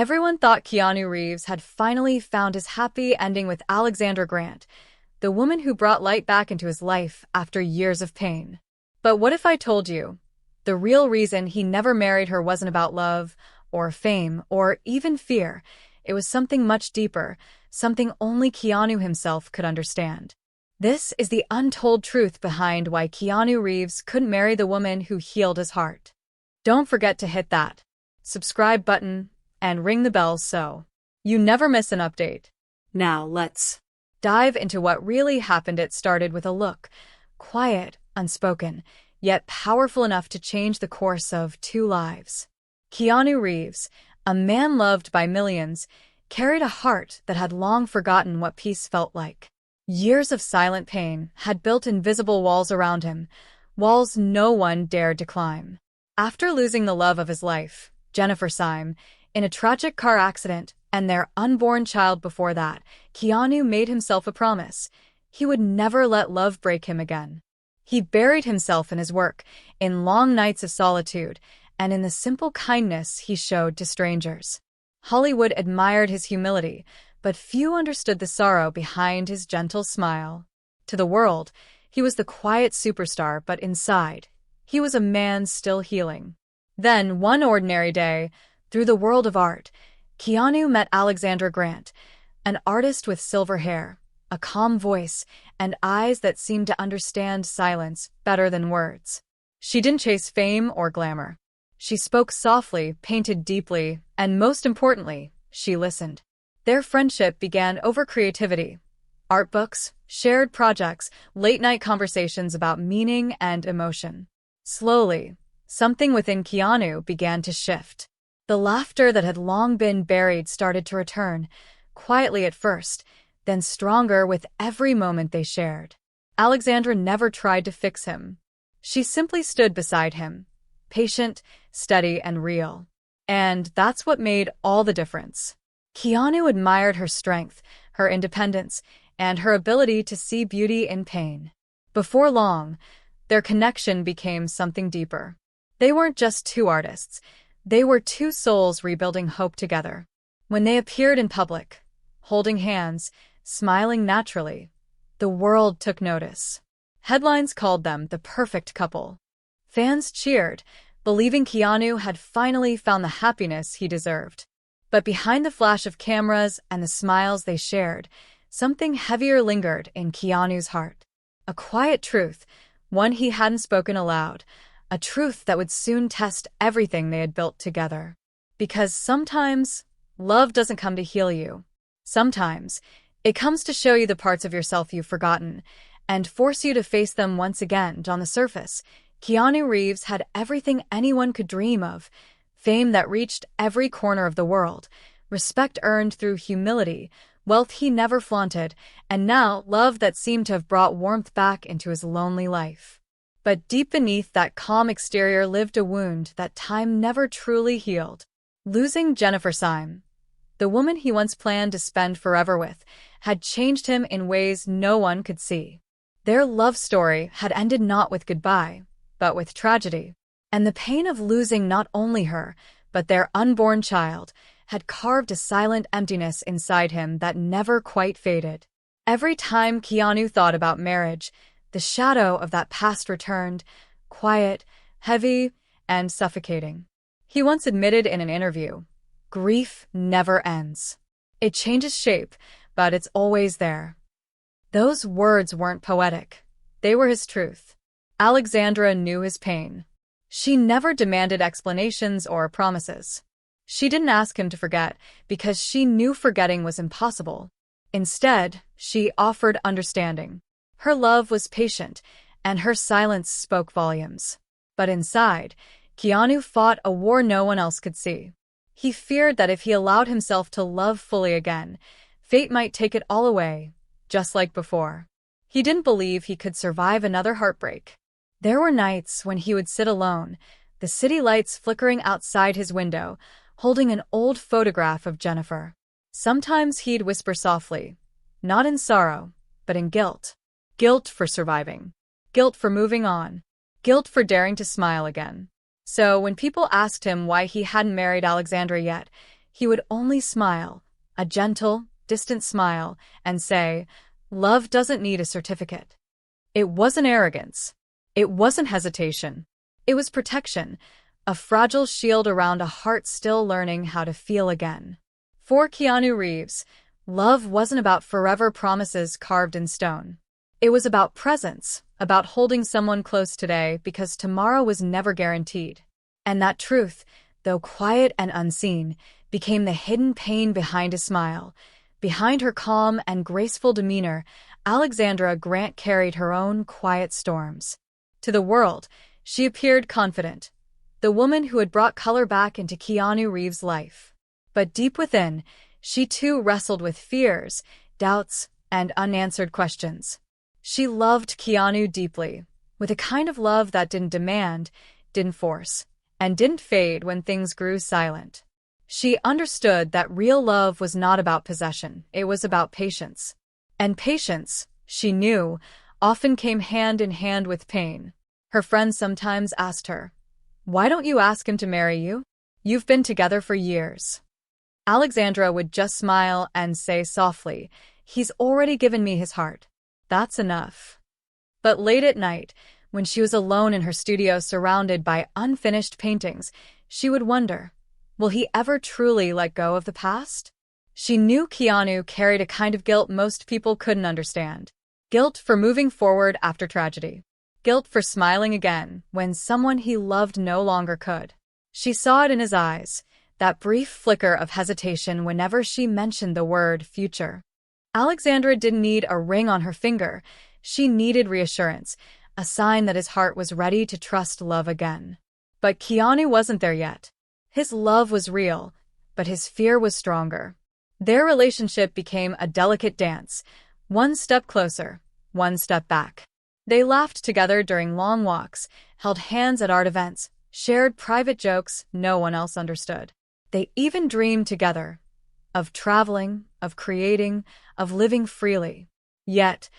Everyone thought Keanu Reeves had finally found his happy ending with Alexandra Grant, the woman who brought light back into his life after years of pain. But what if I told you the real reason he never married her wasn't about love, or fame, or even fear? It was something much deeper, something only Keanu himself could understand. This is the untold truth behind why Keanu Reeves couldn't marry the woman who healed his heart. Don't forget to hit that subscribe button and ring the bell so you never miss an update. Now let's dive into what really happened. It started with a look, quiet, unspoken, yet powerful enough to change the course of two lives. Keanu Reeves, a man loved by millions, carried a heart that had long forgotten what peace felt like. Years of silent pain had built invisible walls around him, walls no one dared to climb. After losing the love of his life, Jennifer Syme, in a tragic car accident, and their unborn child before that, Keanu made himself a promise. He would never let love break him again. He buried himself in his work, in long nights of solitude, and in the simple kindness he showed to strangers. Hollywood admired his humility, but few understood the sorrow behind his gentle smile. To the world, he was the quiet superstar, but inside, he was a man still healing. Then, one ordinary day, through the world of art, Keanu met Alexandra Grant, an artist with silver hair, a calm voice, and eyes that seemed to understand silence better than words. She didn't chase fame or glamour. She spoke softly, painted deeply, and most importantly, she listened. Their friendship began over creativity. Art books, shared projects, late-night conversations about meaning and emotion. Slowly, something within Keanu began to shift. The laughter that had long been buried started to return, quietly at first, then stronger with every moment they shared. Alexandra never tried to fix him. She simply stood beside him, patient, steady, and real. And that's what made all the difference. Keanu admired her strength, her independence, and her ability to see beauty in pain. Before long, their connection became something deeper. They weren't just two artists. They were two souls rebuilding hope together. When they appeared in public, holding hands, smiling naturally, the world took notice. Headlines called them the perfect couple. Fans cheered, believing Keanu had finally found the happiness he deserved. But behind the flash of cameras and the smiles they shared, something heavier lingered in Keanu's heart. A quiet truth, one he hadn't spoken aloud, a truth that would soon test everything they had built together. Because sometimes, love doesn't come to heal you. Sometimes, it comes to show you the parts of yourself you've forgotten, and force you to face them once again. On the surface, Keanu Reeves had everything anyone could dream of: fame that reached every corner of the world, respect earned through humility, wealth he never flaunted, and now love that seemed to have brought warmth back into his lonely life. But deep beneath that calm exterior lived a wound that time never truly healed. Losing Jennifer Syme, the woman he once planned to spend forever with, had changed him in ways no one could see. Their love story had ended not with goodbye, but with tragedy. And the pain of losing not only her, but their unborn child, had carved a silent emptiness inside him that never quite faded. Every time Keanu thought about marriage, the shadow of that past returned, quiet, heavy, and suffocating. He once admitted in an interview, "Grief never ends. It changes shape, but it's always there." Those words weren't poetic. They were his truth. Alexandra knew his pain. She never demanded explanations or promises. She didn't ask him to forget, because she knew forgetting was impossible. Instead, she offered understanding. Her love was patient, and her silence spoke volumes. But inside, Keanu fought a war no one else could see. He feared that if he allowed himself to love fully again, fate might take it all away, just like before. He didn't believe he could survive another heartbreak. There were nights when he would sit alone, the city lights flickering outside his window, holding an old photograph of Jennifer. Sometimes he'd whisper softly, not in sorrow, but in guilt. Guilt for surviving. Guilt for moving on. Guilt for daring to smile again. So when people asked him why he hadn't married Alexandra yet, He would only smile, a gentle, distant smile, and say, "Love doesn't need a certificate." It wasn't arrogance. It wasn't hesitation. It was protection, a fragile shield around a heart still learning how to feel again. For Keanu Reeves, love wasn't about forever promises carved in stone. It was about presence, about holding someone close today because tomorrow was never guaranteed. And that truth, though quiet and unseen, became the hidden pain behind his smile. Behind her calm and graceful demeanor, Alexandra Grant carried her own quiet storms. To the world, she appeared confident, the woman who had brought color back into Keanu Reeves' life. But deep within, she too wrestled with fears, doubts, and unanswered questions. She loved Keanu deeply, with a kind of love that didn't demand, didn't force, and didn't fade when things grew silent. She understood that real love was not about possession, it was about patience. And patience, she knew, often came hand in hand with pain. Her friends sometimes asked her, "Why don't you ask him to marry you? You've been together for years." Alexandra would just smile and say softly, "He's already given me his heart. That's enough." But late at night, when she was alone in her studio surrounded by unfinished paintings, she would wonder, will he ever truly let go of the past? She knew Keanu carried a kind of guilt most people couldn't understand. Guilt for moving forward after tragedy. Guilt for smiling again when someone he loved no longer could. She saw it in his eyes, that brief flicker of hesitation whenever she mentioned the word future. Alexandra didn't need a ring on her finger. She needed reassurance, a sign that his heart was ready to trust love again. But Keanu wasn't there yet. His love was real, but his fear was stronger. Their relationship became a delicate dance, one step closer, one step back. They laughed together during long walks, held hands at art events, shared private jokes no one else understood. They even dreamed together, of traveling, of creating, of living freely. Yet,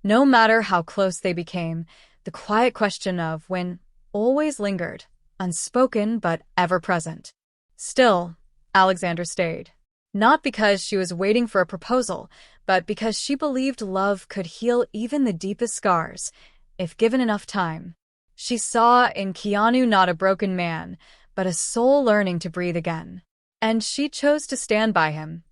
no matter how close they became, the quiet question of when always lingered, unspoken but ever present. Still, Alexandra stayed. Not because she was waiting for a proposal, but because she believed love could heal even the deepest scars, if given enough time. She saw in Keanu not a broken man, but a soul learning to breathe again. And she chose to stand by him,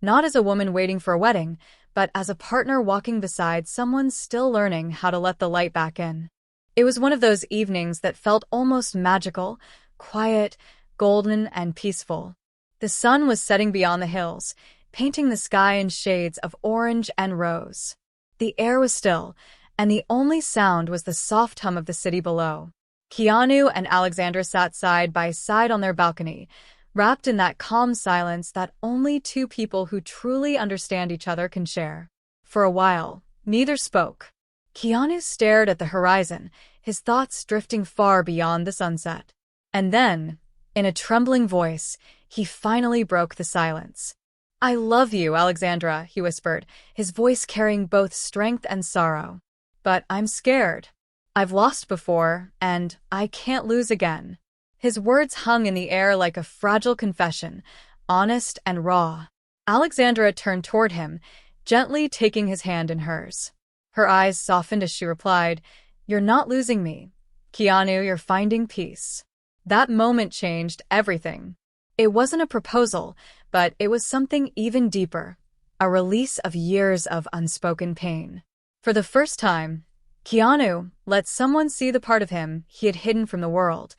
not as a woman waiting for a wedding, but as a partner walking beside someone still learning how to let the light back in. It was one of those evenings that felt almost magical, quiet, golden, and peaceful. The sun was setting beyond the hills, painting the sky in shades of orange and rose. The air was still, and the only sound was the soft hum of the city below. Keanu and Alexandra sat side by side on their balcony, wrapped in that calm silence that only two people who truly understand each other can share. For a while, neither spoke. Keanu stared at the horizon, his thoughts drifting far beyond the sunset. And then, in a trembling voice, he finally broke the silence. "I love you, Alexandra," he whispered, his voice carrying both strength and sorrow. "But I'm scared. I've lost before, and I can't lose again." His words hung in the air like a fragile confession, honest and raw. Alexandra turned toward him, gently taking his hand in hers. Her eyes softened as she replied, "You're not losing me. Keanu, you're finding peace." That moment changed everything. It wasn't a proposal, but it was something even deeper, a release of years of unspoken pain. For the first time, Keanu let someone see the part of him he had hidden from the world,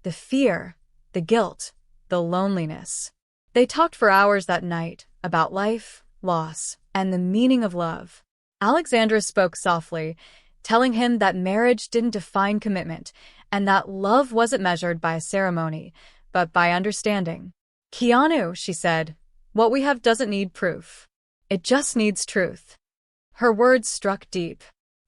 the fear, the guilt, the loneliness. They talked for hours that night about life, loss, and the meaning of love. Alexandra spoke softly, telling him that marriage didn't define commitment, and that love wasn't measured by a ceremony, but by understanding. "Keanu," she said, "what we have doesn't need proof. It just needs truth." Her words struck deep.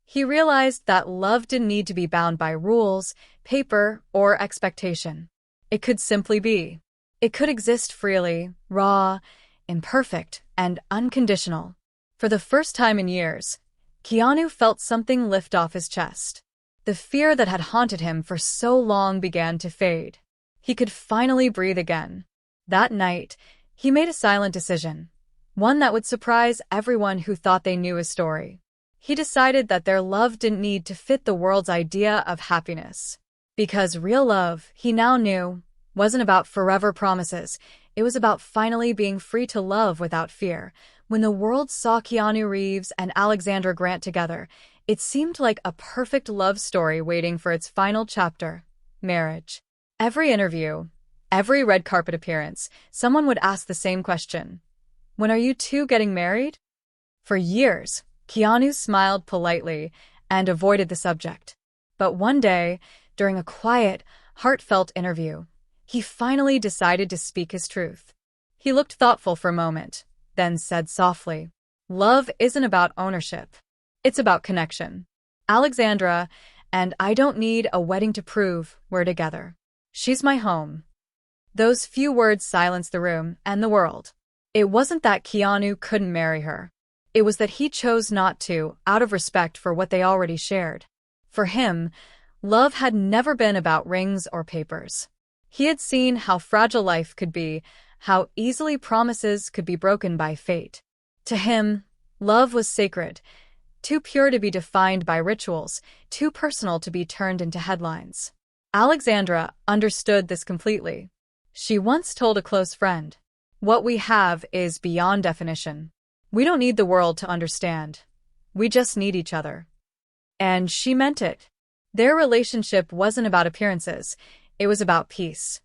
He realized that love didn't need to be bound by rules, paper, or expectation. It could simply be. It could exist freely, raw, imperfect, and unconditional. For the first time in years, Keanu felt something lift off his chest. The fear that had haunted him for so long began to fade. He could finally breathe again. That night, He made a silent decision, one that would surprise everyone who thought they knew his story. He decided that their love didn't need to fit the world's idea of happiness. Because real love, he now knew, wasn't about forever promises. It was about finally being free to love without fear. When the world saw Keanu Reeves and Alexandra Grant together, it seemed like a perfect love story waiting for its final chapter, marriage. Every interview, every red carpet appearance, someone would ask the same question. When are you two getting married? For years, Keanu smiled politely and avoided the subject. But one day, during a quiet, heartfelt interview, he finally decided to speak his truth. He looked thoughtful for a moment, then said softly, "Love isn't about ownership. It's about connection. Alexandra, and I don't need a wedding to prove we're together. She's my home." Those few words silenced the room and the world. It wasn't that Keanu couldn't marry her. It was that he chose not to, out of respect for what they already shared. For him, love had never been about rings or papers. He had seen how fragile life could be, how easily promises could be broken by fate. To him, love was sacred, too pure to be defined by rituals, too personal to be turned into headlines. Alexandra understood this completely. She once told a close friend, "What we have is beyond definition. We don't need the world to understand. We just need each other." And she meant it. Their relationship wasn't about appearances. It was about peace.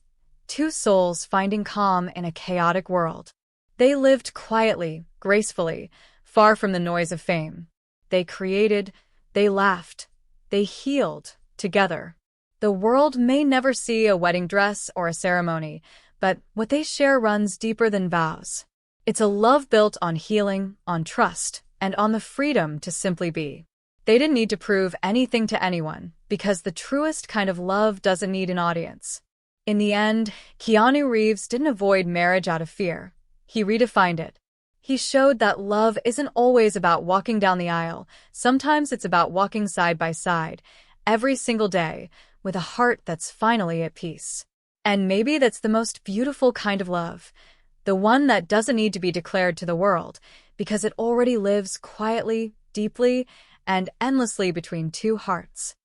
Two souls finding calm in a chaotic world. They lived quietly, gracefully, far from the noise of fame. They created, they laughed, they healed together. The world may never see a wedding dress or a ceremony, but what they share runs deeper than vows. It's a love built on healing, on trust, and on the freedom to simply be. They didn't need to prove anything to anyone, because the truest kind of love doesn't need an audience. In the end, Keanu Reeves didn't avoid marriage out of fear. He redefined it. He showed that love isn't always about walking down the aisle. Sometimes it's about walking side by side, every single day, with a heart that's finally at peace. And maybe that's the most beautiful kind of love, the one that doesn't need to be declared to the world, because it already lives quietly, deeply, and endlessly between two hearts.